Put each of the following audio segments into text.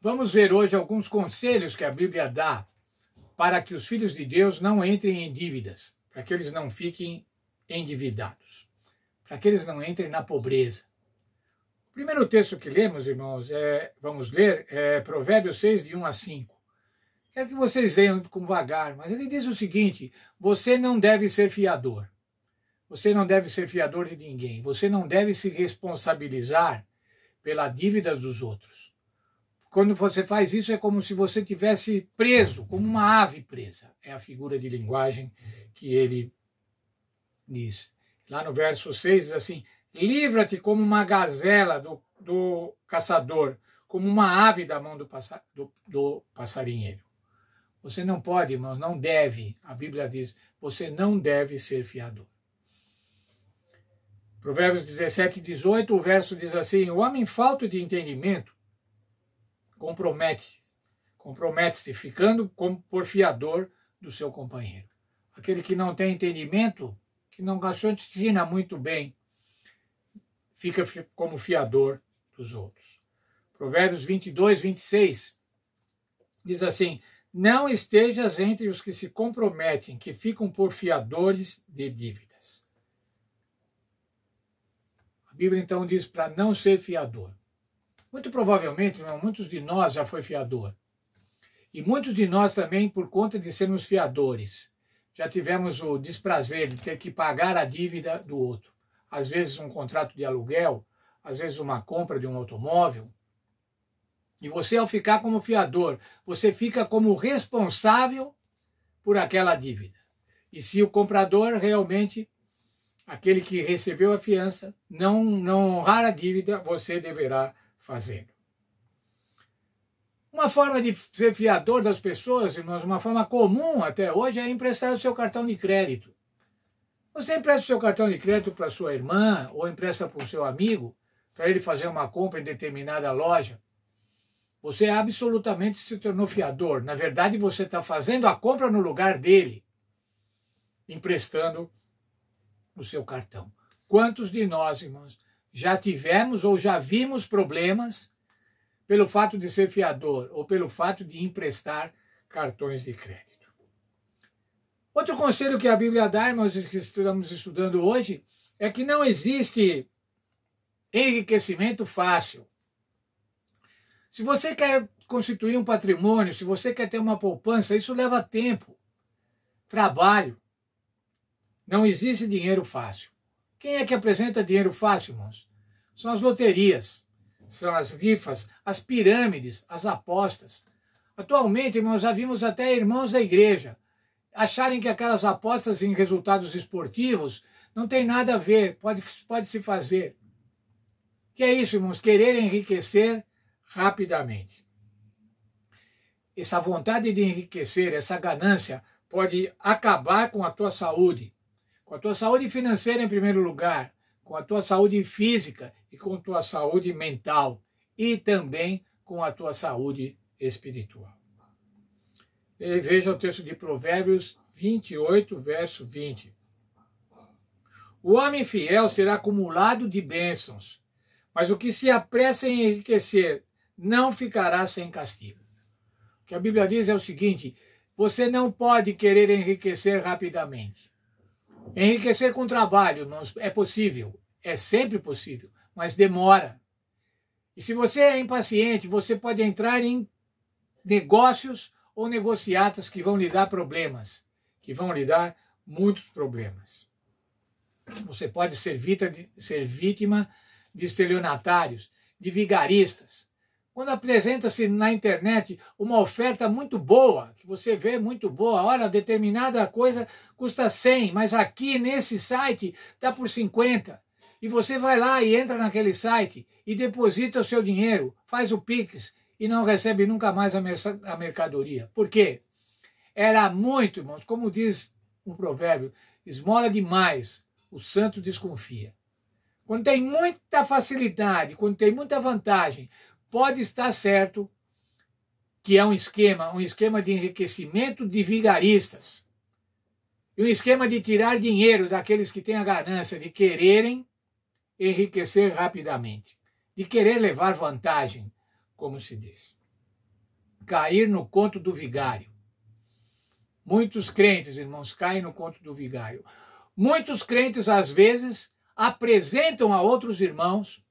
Vamos ver hoje alguns conselhos que a Bíblia dá para que os filhos de Deus não entrem em dívidas, para que eles não fiquem endividados, para que eles não entrem na pobreza. O primeiro texto que lemos, irmãos, vamos ler, é Provérbios 6, de 1 a 5. Quero que vocês leiam com vagar, mas ele diz o seguinte: você não deve ser fiador. Você não deve ser fiador de ninguém. Você não deve se responsabilizar pela dívida dos outros. Quando você faz isso, é como se você tivesse preso, como uma ave presa. É a figura de linguagem que ele diz. Lá no verso 6 diz assim: livra-te como uma gazela do caçador, como uma ave da mão do passarinheiro. Você não pode, irmãos, não deve. A Bíblia diz, você não deve ser fiador. Provérbios 17, 18, o verso diz assim: o homem falto de entendimento compromete-se ficando por fiador do seu companheiro. Aquele que não tem entendimento, que não raciocina muito bem, fica como fiador dos outros. Provérbios 22, 26 diz assim: não estejas entre os que se comprometem, que ficam por fiadores de dívidas. A Bíblia então diz para não ser fiador. Muito provavelmente, muitos de nós já foi fiador. E muitos de nós também, por conta de sermos fiadores, já tivemos o desprazer de ter que pagar a dívida do outro. Às vezes um contrato de aluguel, às vezes uma compra de um automóvel. E você, ao ficar como fiador, você fica como responsável por aquela dívida. E se o comprador realmente, aquele que recebeu a fiança, não honrar a dívida, você deverá fazer. Uma forma de ser fiador das pessoas, irmãos, uma forma comum até hoje, é emprestar o seu cartão de crédito. Você empresta o seu cartão de crédito para sua irmã ou empresta para o seu amigo, para ele fazer uma compra em determinada loja. Você absolutamente se tornou fiador. Na verdade, você está fazendo a compra no lugar dele, emprestando o seu cartão. Quantos de nós, irmãos, já tivemos ou já vimos problemas pelo fato de ser fiador ou pelo fato de emprestar cartões de crédito? Outro conselho que a Bíblia dá, irmãos, que estamos estudando hoje, é que não existe enriquecimento fácil. Se você quer constituir um patrimônio, se você quer ter uma poupança, isso leva tempo, trabalho. Não existe dinheiro fácil. Quem é que apresenta dinheiro fácil, irmãos? São as loterias, são as rifas, as pirâmides, as apostas. Atualmente, irmãos, já vimos até irmãos da igreja acharem que aquelas apostas em resultados esportivos não tem nada a ver, pode se fazer. Que é isso, irmãos? Querer enriquecer rapidamente. Essa vontade de enriquecer, essa ganância, pode acabar com a tua saúde. Com a tua saúde financeira em primeiro lugar, com a tua saúde física e com a tua saúde mental e também com a tua saúde espiritual. E veja o texto de Provérbios 28, verso 20. O homem fiel será acumulado de bênçãos, mas o que se apressa em enriquecer não ficará sem castigo. O que a Bíblia diz é o seguinte: você não pode querer enriquecer rapidamente. Enriquecer com trabalho, irmãos, é possível, é sempre possível, mas demora. E se você é impaciente, você pode entrar em negócios ou negociatas que vão lhe dar problemas, que vão lhe dar muitos problemas. Você pode ser vítima de estelionatários, de vigaristas. Quando apresenta-se na internet uma oferta muito boa, que você vê muito boa, olha, determinada coisa custa 100, mas aqui nesse site está por 50. E você vai lá e entra naquele site e deposita o seu dinheiro, faz o Pix e não recebe nunca mais a mercadoria. Por quê? Era muito, irmãos, como diz um provérbio, esmola demais, o santo desconfia. Quando tem muita facilidade, quando tem muita vantagem, pode estar certo que é um esquema de enriquecimento de vigaristas. E um esquema de tirar dinheiro daqueles que têm a ganância de quererem enriquecer rapidamente, de querer levar vantagem, como se diz. cair no conto do vigário. Muitos crentes, irmãos, caem no conto do vigário. Muitos crentes, às vezes, apresentam a outros irmãos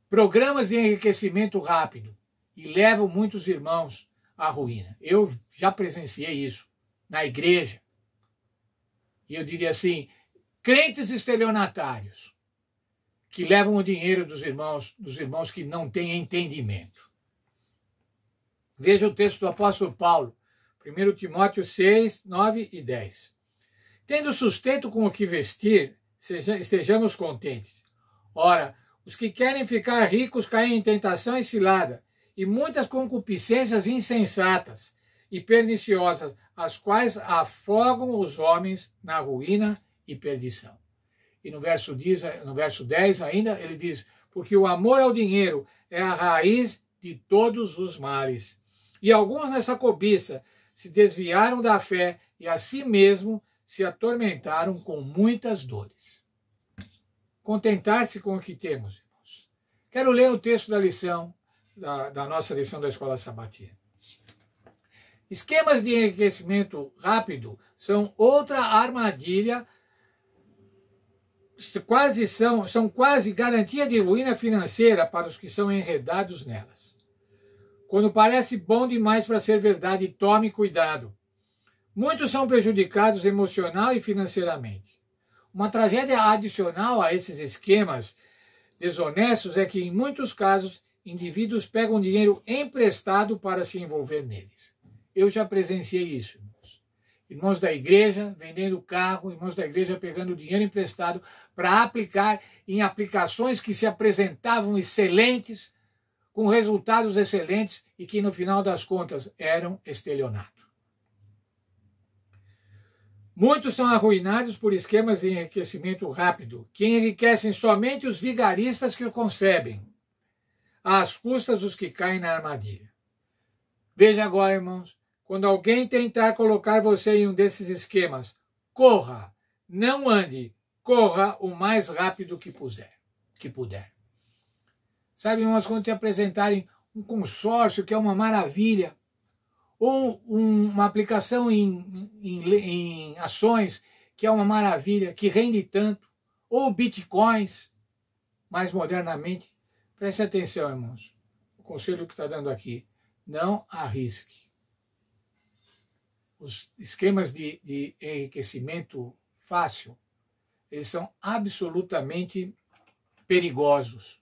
programas de enriquecimento rápido e levam muitos irmãos à ruína. Eu já presenciei isso na igreja. E eu diria assim, crentes estelionatários que levam o dinheiro dos irmãos que não têm entendimento. Veja o texto do apóstolo Paulo, 1 Timóteo 6, 9 e 10. Tendo sustento com o que vestir, estejamos contentes. Ora, os que querem ficar ricos caem em tentação e cilada, e muitas concupiscências insensatas e perniciosas, as quais afogam os homens na ruína e perdição. E no verso 10 ainda, ele diz, porque o amor ao dinheiro é a raiz de todos os males. E alguns nessa cobiça se desviaram da fé e a si mesmo se atormentaram com muitas dores. Contentar-se com o que temos, irmãos. Quero ler o texto da lição, da nossa lição da Escola Sabatina. Esquemas de enriquecimento rápido são outra armadilha, são quase garantia de ruína financeira para os que são enredados nelas. Quando parece bom demais para ser verdade, tome cuidado. Muitos são prejudicados emocional e financeiramente. Uma tragédia adicional a esses esquemas desonestos é que, em muitos casos, indivíduos pegam dinheiro emprestado para se envolver neles. Eu já presenciei isso, irmãos. Irmãos da igreja vendendo carro, irmãos da igreja pegando dinheiro emprestado para aplicar em aplicações que se apresentavam excelentes, com resultados excelentes e que, no final das contas, eram estelionato. Muitos são arruinados por esquemas de enriquecimento rápido, que enriquecem somente os vigaristas que o concebem, às custas dos que caem na armadilha. Veja agora, irmãos, quando alguém tentar colocar você em um desses esquemas, corra, não ande, corra o mais rápido que puder. Sabe, irmãos, quando te apresentarem um consórcio que é uma maravilha, ou uma aplicação em ações que é uma maravilha, que rende tanto, ou bitcoins, mais modernamente, preste atenção, irmãos. O conselho que está dando aqui, não arrisque. Os esquemas de enriquecimento fácil, eles são absolutamente perigosos.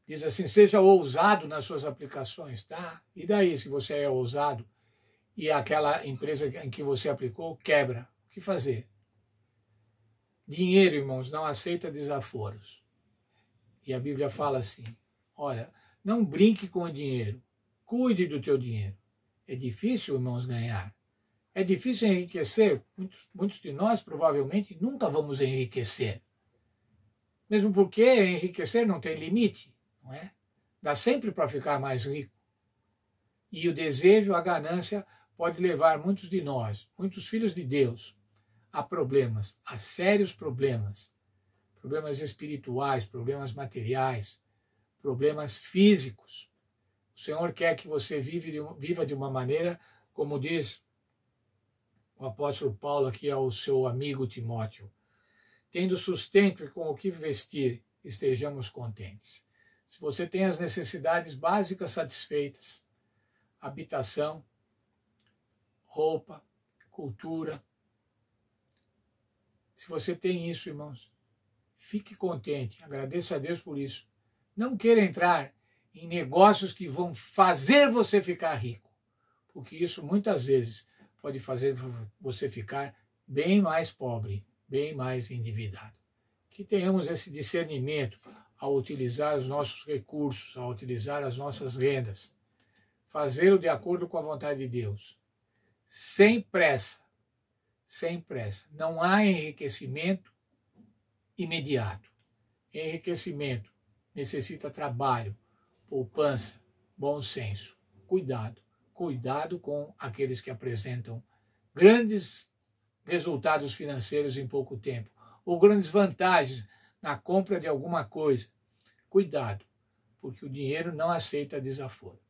Diz assim, seja ousado nas suas aplicações, tá? E daí, se você é ousado e aquela empresa em que você aplicou quebra, o que fazer? Dinheiro, irmãos, não aceita desaforos. E a Bíblia fala assim, olha, não brinque com o dinheiro, cuide do teu dinheiro. É difícil, irmãos, ganhar. É difícil enriquecer. Muitos de nós, provavelmente, nunca vamos enriquecer. Mesmo porque enriquecer não tem limite. Não é? Dá sempre para ficar mais rico. E o desejo, a ganância, pode levar muitos de nós, muitos filhos de Deus, a problemas, a sérios problemas. Problemas espirituais, problemas materiais, físicos. O Senhor quer que você viva de uma maneira, como diz o apóstolo Paulo aqui ao seu amigo Timóteo, tendo sustento e com o que vestir, estejamos contentes. Se você tem as necessidades básicas satisfeitas, habitação, roupa, cultura, se você tem isso, irmãos, fique contente, agradeça a Deus por isso. Não queira entrar em negócios que vão fazer você ficar rico, porque isso muitas vezes pode fazer você ficar bem mais pobre, bem mais endividado. Que tenhamos esse discernimento ao utilizar os nossos recursos, ao utilizar as nossas rendas, fazê-lo de acordo com a vontade de Deus, sem pressa, sem pressa. Não há enriquecimento imediato. Enriquecimento necessita trabalho, poupança, bom senso. Cuidado com aqueles que apresentam grandes resultados financeiros em pouco tempo, ou grandes vantagens na compra de alguma coisa. Cuidado, porque o dinheiro não aceita desaforo.